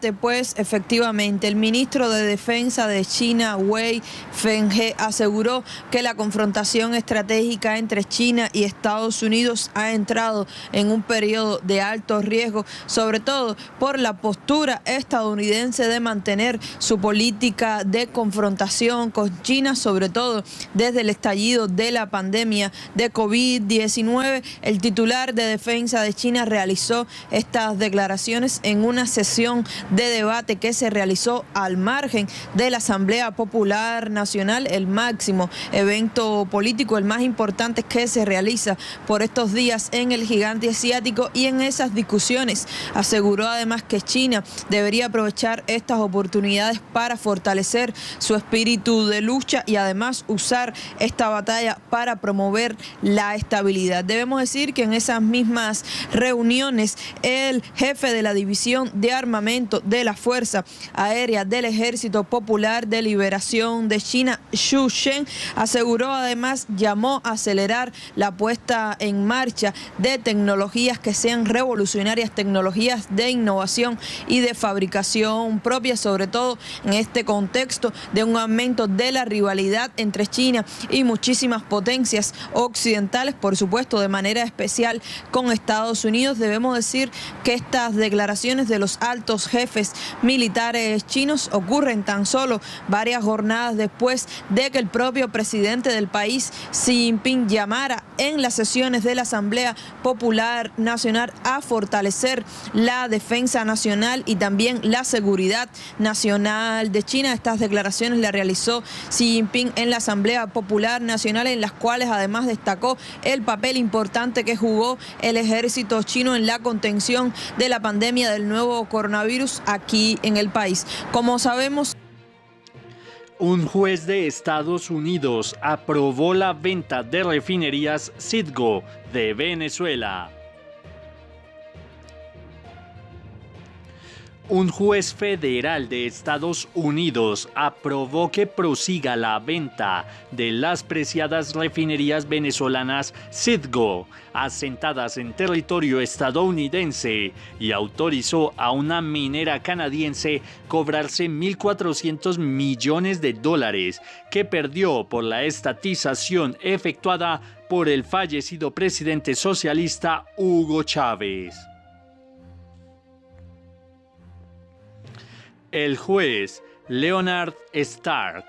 debate, pues efectivamente el ministro de Defensa de China, Wei Fenghe, aseguró que la confrontación estratégica entre China y Estados Unidos ha entrado en un periodo de alto riesgo, sobre todo por la postura estadounidense de mantener su política de confrontación con China, sobre todo desde el estallido de la pandemia de COVID-19. El titular de Defensa de China realizó estas declaraciones en una sesión de debate que se realizó al margen de la Asamblea Popular Nacional, el máximo evento político, el más importante que se realiza por estos días en el gigante asiático, y en esas discusiones aseguró además que China debería aprovechar estas oportunidades para fortalecer su espíritu de lucha y además usar esta batalla para promover la estabilidad. Debemos decir que en esas mismas reuniones el jefe de la División de Armamento de la Fuerza Aérea del Ejército Popular de Liberación de China, Xu Shen, aseguró además, llamó a acelerar la puesta en marcha de tecnologías que sean revolucionarias, tecnologías de innovación y de fabricación propia, sobre todo en este contexto de un aumento de la rivalidad entre China y muchísimas potencias occidentales, por supuesto de manera especial con Estados Unidos. Debemos decir que estas declaraciones de los altos jefes militares chinos ocurren tan solo varias jornadas después de que el propio presidente del país, Xi Jinping, llamara en las sesiones de la Asamblea Popular Nacional a fortalecer la defensa nacional y también la seguridad nacional de China. Estas declaraciones las realizó Xi Jinping en la Asamblea Popular Nacional, en las cuales además destacó el papel importante que jugó el ejército chino en la contención de la pandemia del nuevo coronavirus aquí en el país. Como sabemos, un juez de Estados Unidos aprobó la venta de refinerías Citgo de Venezuela. Un juez federal de Estados Unidos aprobó que prosiga la venta de las preciadas refinerías venezolanas Citgo, asentadas en territorio estadounidense, y autorizó a una minera canadiense cobrarse $1.400 millones que perdió por la estatización efectuada por el fallecido presidente socialista Hugo Chávez. El juez Leonard Stark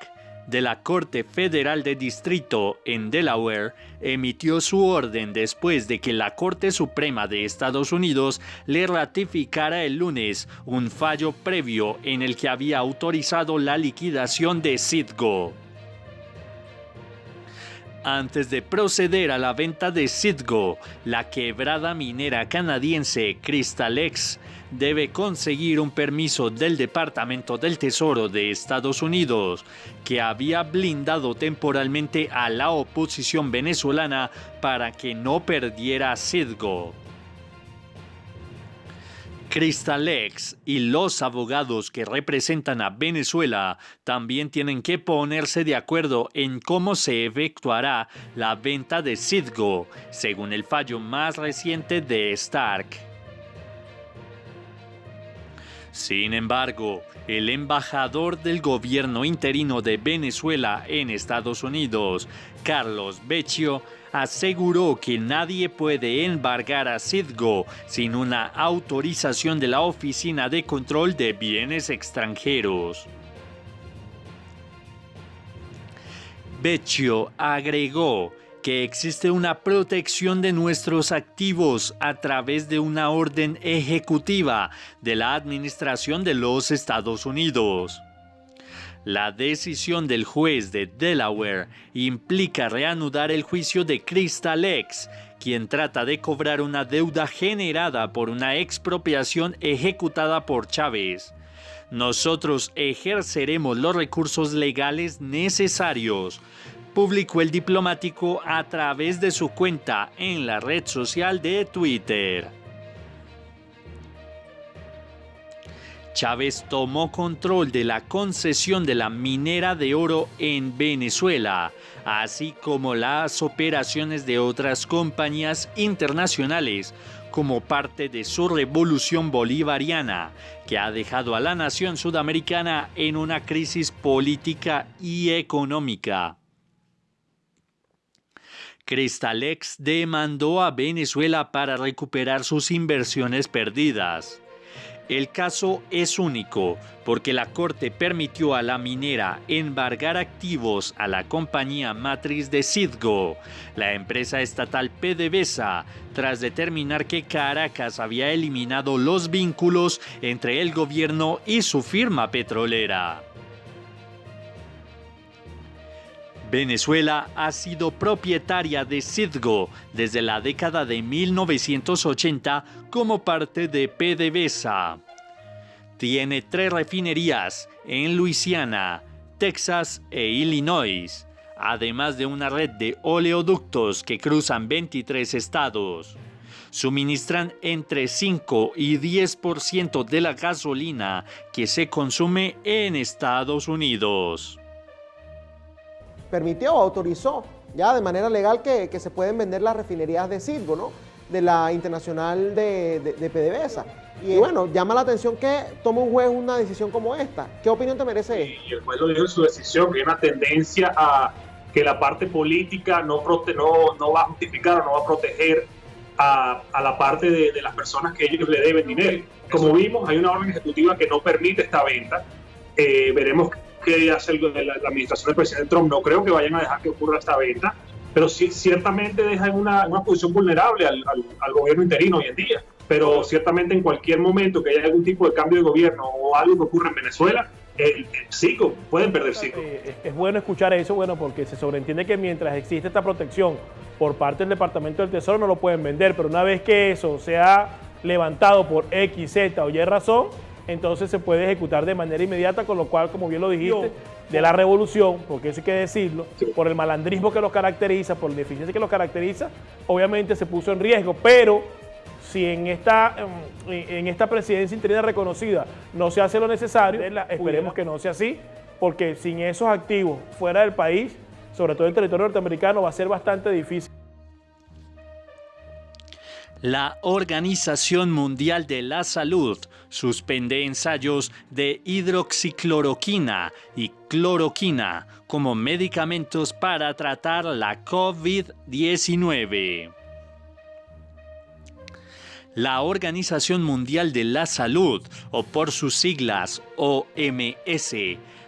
de la Corte Federal de Distrito en Delaware emitió su orden después de que la Corte Suprema de Estados Unidos le ratificara el lunes un fallo previo en el que había autorizado la liquidación de Citgo. Antes de proceder a la venta de Citgo, la quebrada minera canadiense Crystalex debe conseguir un permiso del Departamento del Tesoro de Estados Unidos, que había blindado temporalmente a la oposición venezolana para que no perdiera Citgo. Crystalex y los abogados que representan a Venezuela también tienen que ponerse de acuerdo en cómo se efectuará la venta de Citgo, según el fallo más reciente de Stark. Sin embargo, el embajador del gobierno interino de Venezuela en Estados Unidos, Carlos Vecchio, aseguró que nadie puede embargar a Citgo sin una autorización de la Oficina de Control de Bienes Extranjeros. Vecchio agregó que existe una protección de nuestros activos a través de una orden ejecutiva de la Administración de los Estados Unidos. La decisión del juez de Delaware implica reanudar el juicio de Crystalex, quien trata de cobrar una deuda generada por una expropiación ejecutada por Chávez. Nosotros ejerceremos los recursos legales necesarios, publicó el diplomático a través de su cuenta en la red social de Twitter. Chávez tomó control de la concesión de la minera de oro en Venezuela, así como las operaciones de otras compañías internacionales, como parte de su revolución bolivariana, que ha dejado a la nación sudamericana en una crisis política y económica. Cristalex demandó a Venezuela para recuperar sus inversiones perdidas. El caso es único porque la Corte permitió a la minera embargar activos a la compañía matriz de Citgo, la empresa estatal PDVSA, tras determinar que Caracas había eliminado los vínculos entre el gobierno y su firma petrolera. Venezuela ha sido propietaria de Citgo desde la década de 1980 como parte de PDVSA. Tiene 3 refinerías en Luisiana, Texas e Illinois, además de una red de oleoductos que cruzan 23 estados. Suministran entre 5 y 10% de la gasolina que se consume en Estados Unidos. Permitió, autorizó ya de manera legal que se pueden vender las refinerías de Citgo, ¿no? De la internacional de PDVSA. Y bueno, llama la atención que toma un juez una decisión como esta. ¿Qué opinión te merece esto? Y el juez lo dijo en su decisión, que hay una tendencia a que la parte política no va a justificar o no va a proteger a la parte de las personas que ellos le deben dinero. Como vimos, hay una orden ejecutiva que no permite esta venta. Veremos qué hace la administración del presidente Trump. No creo que vayan a dejar que ocurra esta venta, pero sí, ciertamente deja en una posición vulnerable al gobierno interino hoy en día. Pero ciertamente en cualquier momento que haya algún tipo de cambio de gobierno o algo que ocurra en Venezuela, Citgo, pueden perder Citgo. Es bueno escuchar eso, bueno, porque se sobreentiende que mientras existe esta protección por parte del Departamento del Tesoro no lo pueden vender, pero una vez que eso sea levantado por X, Z o Y razón, entonces se puede ejecutar de manera inmediata, con lo cual, como bien lo dijiste, de la revolución, porque eso hay que decirlo, por el malandrismo que los caracteriza, por la ineficiencia que los caracteriza, obviamente se puso en riesgo, pero si en esta presidencia interina reconocida no se hace lo necesario, esperemos que no sea así, porque sin esos activos fuera del país, sobre todo en territorio norteamericano, va a ser bastante difícil. La Organización Mundial de la Salud suspende ensayos de hidroxicloroquina y cloroquina como medicamentos para tratar la COVID-19. La Organización Mundial de la Salud, o por sus siglas OMS,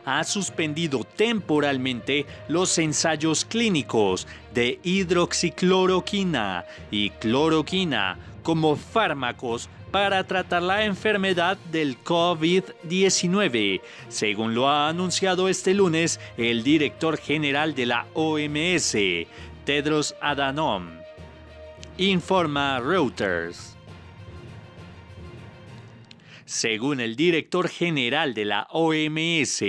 ha suspendido temporalmente los ensayos clínicos de hidroxicloroquina y cloroquina como fármacos para tratar la enfermedad del COVID-19, según lo ha anunciado este lunes el director general de la OMS, Tedros Adhanom, informa Reuters. Según el director general de la OMS,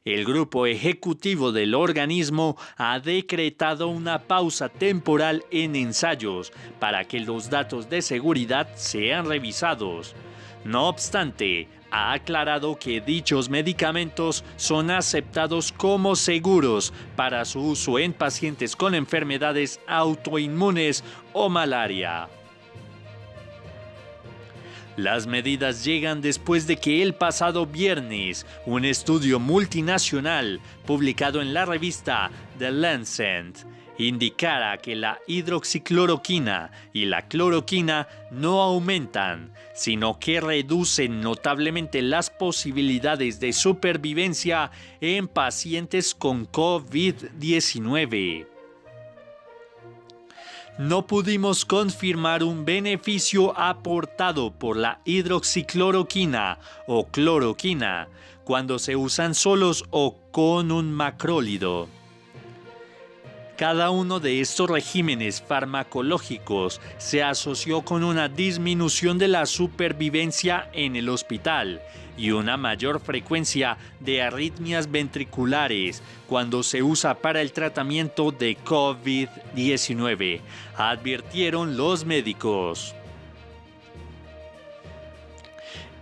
el grupo ejecutivo del organismo ha decretado una pausa temporal en ensayos para que los datos de seguridad sean revisados. No obstante, ha aclarado que dichos medicamentos son aceptados como seguros para su uso en pacientes con enfermedades autoinmunes o malaria. Las medidas llegan después de que el pasado viernes un estudio multinacional publicado en la revista The Lancet indicara que la hidroxicloroquina y la cloroquina no aumentan, sino que reducen notablemente las posibilidades de supervivencia en pacientes con COVID-19. No pudimos confirmar un beneficio aportado por la hidroxicloroquina o cloroquina cuando se usan solos o con un macrólido. Cada uno de estos regímenes farmacológicos se asoció con una disminución de la supervivencia en el hospital y una mayor frecuencia de arritmias ventriculares cuando se usa para el tratamiento de COVID-19, advirtieron los médicos.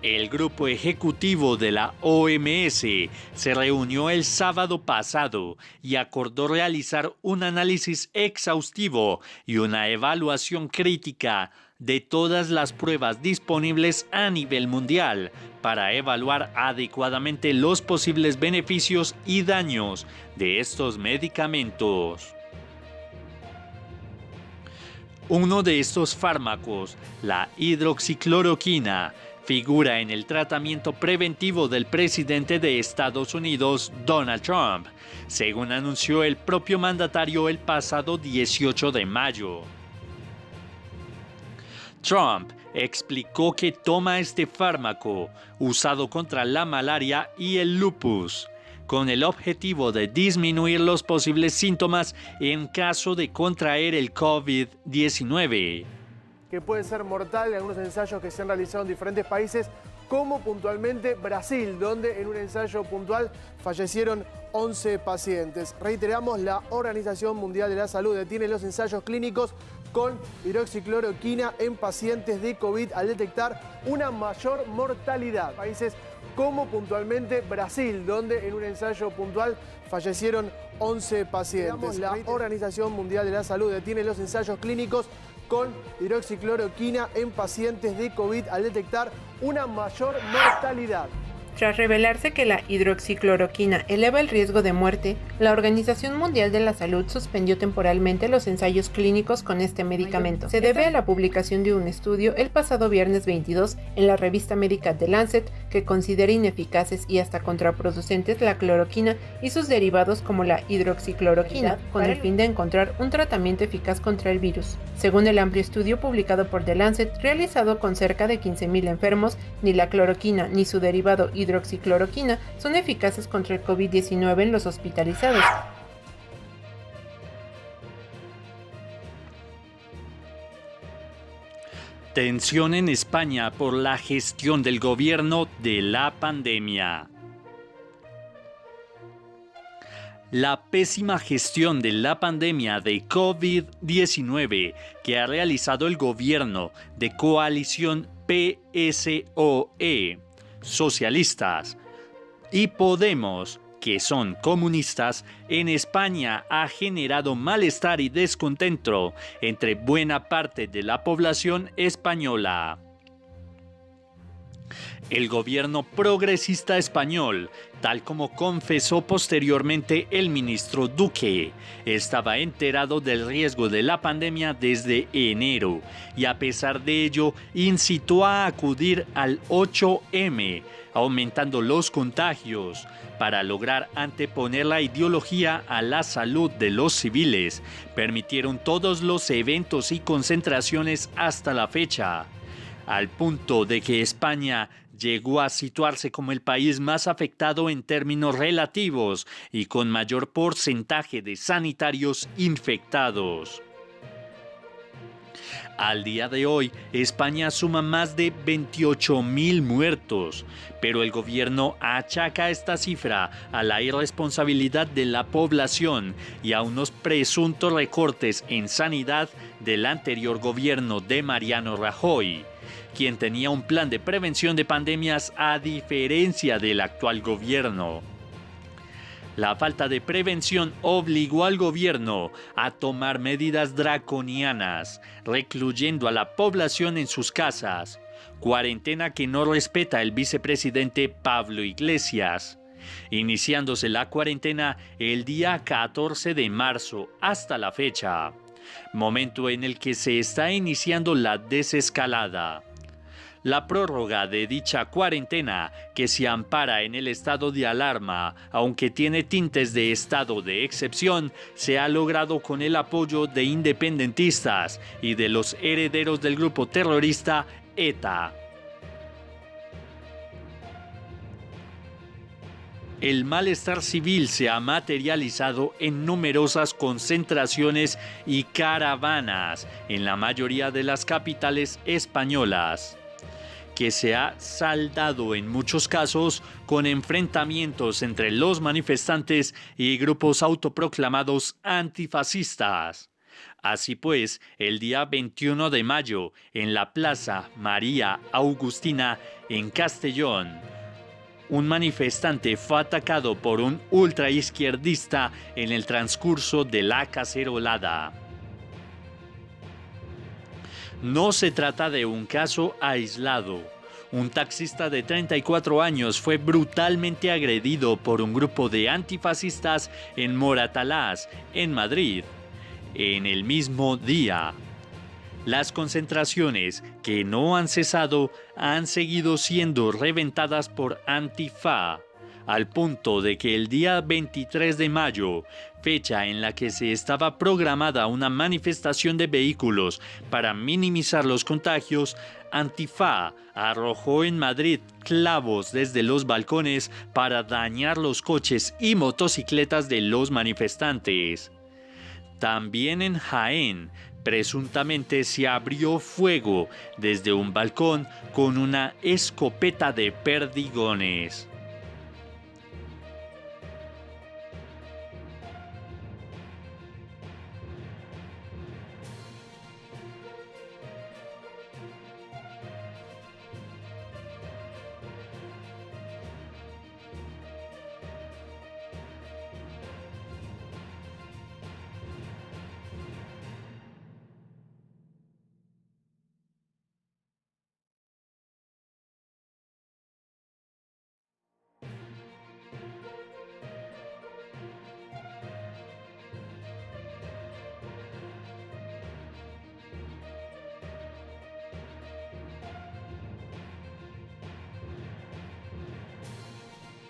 El grupo ejecutivo de la OMS se reunió el sábado pasado y acordó realizar un análisis exhaustivo y una evaluación crítica de todas las pruebas disponibles a nivel mundial para evaluar adecuadamente los posibles beneficios y daños de estos medicamentos. Uno de estos fármacos, la hidroxicloroquina, figura en el tratamiento preventivo del presidente de Estados Unidos, Donald Trump, según anunció el propio mandatario el pasado 18 de mayo. Trump explicó que toma este fármaco, usado contra la malaria y el lupus, con el objetivo de disminuir los posibles síntomas en caso de contraer el COVID-19. Que puede ser mortal en algunos ensayos que se han realizado en diferentes países, como puntualmente Brasil, donde en un ensayo puntual fallecieron 11 pacientes. Reiteramos, la Organización Mundial de la Salud detiene los ensayos clínicos con hidroxicloroquina en pacientes de COVID al detectar una mayor mortalidad. Países como puntualmente Brasil, donde en un ensayo puntual fallecieron 11 pacientes. La Organización Mundial de la Salud detiene los ensayos clínicos con hidroxicloroquina en pacientes de COVID al detectar una mayor mortalidad. Tras revelarse que la hidroxicloroquina eleva el riesgo de muerte, la Organización Mundial de la Salud suspendió temporalmente los ensayos clínicos con este medicamento. Se debe a la publicación de un estudio el pasado viernes 22 en la revista médica The Lancet que considera ineficaces y hasta contraproducentes la cloroquina y sus derivados como la hidroxicloroquina, con el fin de encontrar un tratamiento eficaz contra el virus. Según el amplio estudio publicado por The Lancet, realizado con cerca de 15.000 enfermos, ni la cloroquina ni su derivado hidroxicloroquina son eficaces contra el COVID-19 en los hospitalizados. Tensión en España por la gestión del gobierno de la pandemia. La pésima gestión de la pandemia de COVID-19 que ha realizado el gobierno de coalición PSOE, socialistas, y Podemos, que son comunistas, en España ha generado malestar y descontento entre buena parte de la población española. El gobierno progresista español, tal como confesó posteriormente el ministro Duque, estaba enterado del riesgo de la pandemia desde enero y a pesar de ello incitó a acudir al 8M, aumentando los contagios, para lograr anteponer la ideología a la salud de los civiles. Permitieron todos los eventos y concentraciones hasta la fecha, al punto de que España llegó a situarse como el país más afectado en términos relativos y con mayor porcentaje de sanitarios infectados. Al día de hoy, España suma más de 28.000 muertos, pero el gobierno achaca esta cifra a la irresponsabilidad de la población y a unos presuntos recortes en sanidad del anterior gobierno de Mariano Rajoy, quien tenía un plan de prevención de pandemias a diferencia del actual gobierno. La falta de prevención obligó al gobierno a tomar medidas draconianas, recluyendo a la población en sus casas, cuarentena que no respeta el vicepresidente Pablo Iglesias, iniciándose la cuarentena el día 14 de marzo hasta la fecha, momento en el que se está iniciando la desescalada. La prórroga de dicha cuarentena, que se ampara en el estado de alarma, aunque tiene tintes de estado de excepción, se ha logrado con el apoyo de independentistas y de los herederos del grupo terrorista ETA. El malestar civil se ha materializado en numerosas concentraciones y caravanas en la mayoría de las capitales españolas, que se ha saldado en muchos casos con enfrentamientos entre los manifestantes y grupos autoproclamados antifascistas. Así pues, el día 21 de mayo, en la Plaza María Augustina, en Castellón, un manifestante fue atacado por un ultraizquierdista en el transcurso de la cacerolada. No se trata de un caso aislado. Un taxista de 34 años fue brutalmente agredido por un grupo de antifascistas en Moratalaz, en Madrid, en el mismo día. Las concentraciones, que no han cesado, han seguido siendo reventadas por Antifa, al punto de que el día 23 de mayo, fecha en la que se estaba programada una manifestación de vehículos para minimizar los contagios, Antifa arrojó en Madrid clavos desde los balcones para dañar los coches y motocicletas de los manifestantes. También en Jaén, presuntamente se abrió fuego desde un balcón con una escopeta de perdigones.